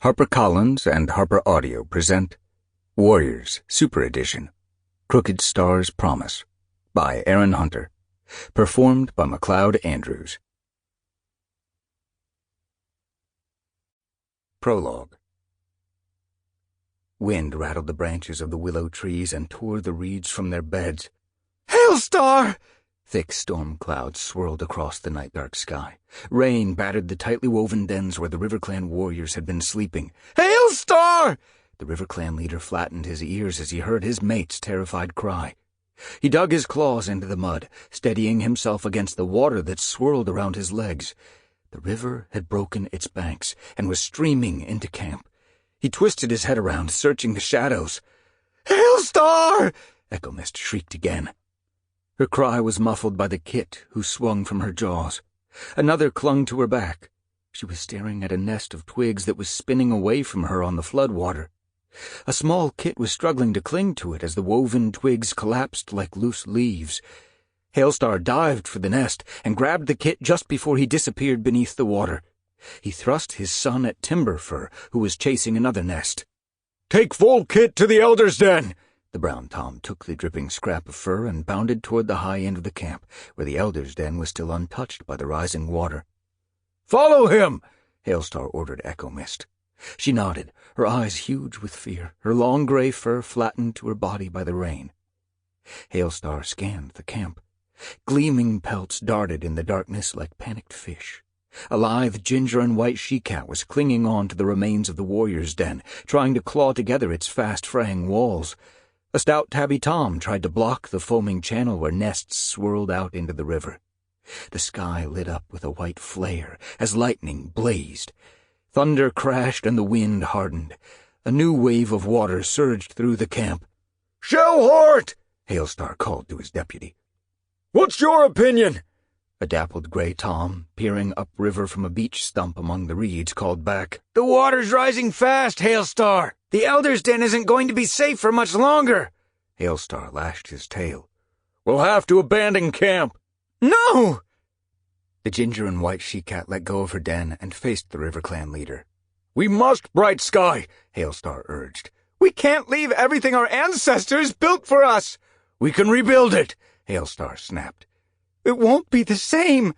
HarperCollins and Harper Audio present Warriors Super Edition, Crookedstar's Promise, by Erin Hunter, performed by Macleod Andrews. Prologue. Wind rattled the branches of the willow trees and tore the reeds from their beds. "Hailstar!" Thick storm clouds swirled across the night-dark sky. Rain battered the tightly woven dens where the RiverClan warriors had been sleeping. "Hailstar!" The RiverClan leader flattened his ears as he heard his mate's terrified cry. He dug his claws into the mud, steadying himself against the water that swirled around his legs. The river had broken its banks and was streaming into camp. He twisted his head around, searching the shadows. "Hailstar!" Echo Mist shrieked again. Her cry was muffled by the kit, who swung from her jaws. Another clung to her back. She was staring at a nest of twigs that was spinning away from her on the floodwater. A small kit was struggling to cling to it as the woven twigs collapsed like loose leaves. Hailstar dived for the nest and grabbed the kit just before he disappeared beneath the water. He thrust his son at Timberfur, who was chasing another nest. "Take full kit to the Elder's Den!" The brown Tom took the dripping scrap of fur and bounded toward the high end of the camp, where the Elder's Den was still untouched by the rising water. "Follow him!" Hailstar ordered Echo Mist. She nodded, her eyes huge with fear, her long gray fur flattened to her body by the rain. Hailstar scanned the camp. Gleaming pelts darted in the darkness like panicked fish. A lithe ginger and white she-cat was clinging on to the remains of the warrior's den, trying to claw together its fast-fraying walls. A stout tabby tom tried to block the foaming channel where nests swirled out into the river. The sky lit up with a white flare as lightning blazed. Thunder crashed and the wind hardened. A new wave of water surged through the camp. "Shellheart!" Hailstar called to his deputy. "What's your opinion?" A dappled gray tom, peering upriver from a beech stump among the reeds, called back, "The water's rising fast, Hailstar! The Elder's Den isn't going to be safe for much longer!" Hailstar lashed his tail. "We'll have to abandon camp." "No!" The ginger and white she-cat let go of her den and faced the RiverClan leader. "We must, Bright Sky!" Hailstar urged. "We can't leave everything our ancestors built for us!" "We can rebuild it!" Hailstar snapped. "It won't be the same!"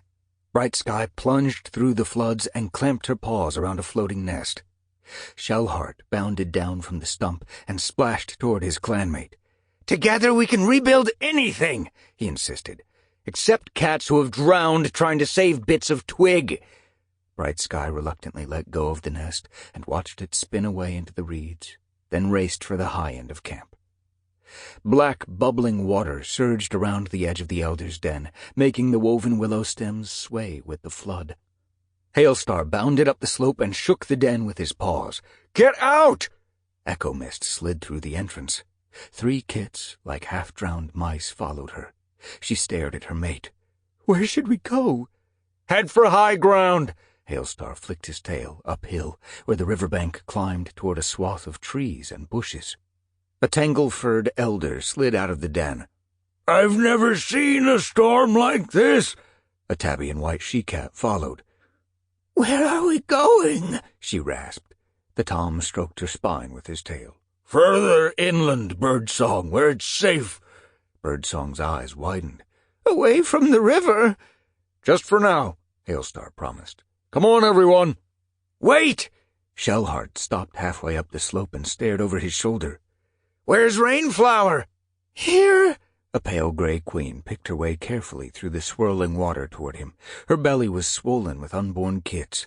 Bright Sky plunged through the floods and clamped her paws around a floating nest. Shellheart bounded down from the stump and splashed toward his clanmate. "Together we can rebuild anything," he insisted, "except cats who have drowned trying to save bits of twig." Bright Sky reluctantly let go of the nest and watched it spin away into the reeds, then raced for the high end of camp. Black, bubbling water surged around the edge of the Elder's Den, making the woven willow stems sway with the flood. Hailstar bounded up the slope and shook the den with his paws. "Get out!" Echo Mist slid through the entrance. 3 kits, like half-drowned mice, followed her. She stared at her mate. "Where should we go?" "Head for high ground!" Hailstar flicked his tail uphill, where the riverbank climbed toward a swath of trees and bushes. A tangle-furred elder slid out of the den. "I've never seen a storm like this!" A tabby and white she-cat followed. "Where are we going?" she rasped. The tom stroked her spine with his tail. "Further inland, Birdsong, where it's safe." Birdsong's eyes widened. "Away from the river?" "Just for now," Hailstar promised. "Come on, everyone." "Wait!" Shellheart stopped halfway up the slope and stared over his shoulder. "Where's Rainflower?" "Here." A pale gray queen picked her way carefully through the swirling water toward him. Her belly was swollen with unborn kits.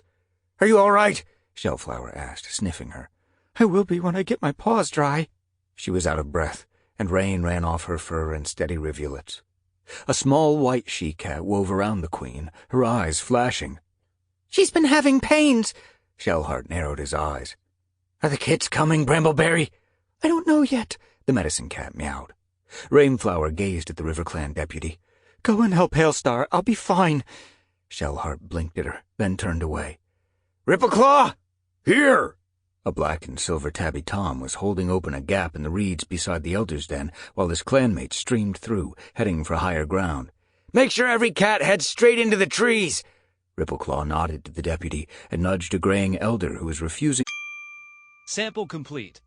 "Are you all right?" Shellflower asked, sniffing her. "I will be when I get my paws dry." She was out of breath, and rain ran off her fur in steady rivulets. A small white she-cat wove around the queen, her eyes flashing. "She's been having pains." Shellheart narrowed his eyes. "Are the kits coming, Brambleberry?" "I don't know yet," the medicine cat meowed. Rainflower gazed at the RiverClan deputy. "Go and help Hailstar. I'll be fine." Shellheart blinked at her, then turned away. "Rippleclaw!" "Here!" A black and silver tabby tom was holding open a gap in the reeds beside the Elder's Den while his clanmate streamed through, heading for higher ground. "Make sure every cat heads straight into the trees." Rippleclaw nodded to the deputy and nudged a graying elder who was refusing. Sample complete.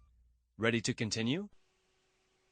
Ready to continue?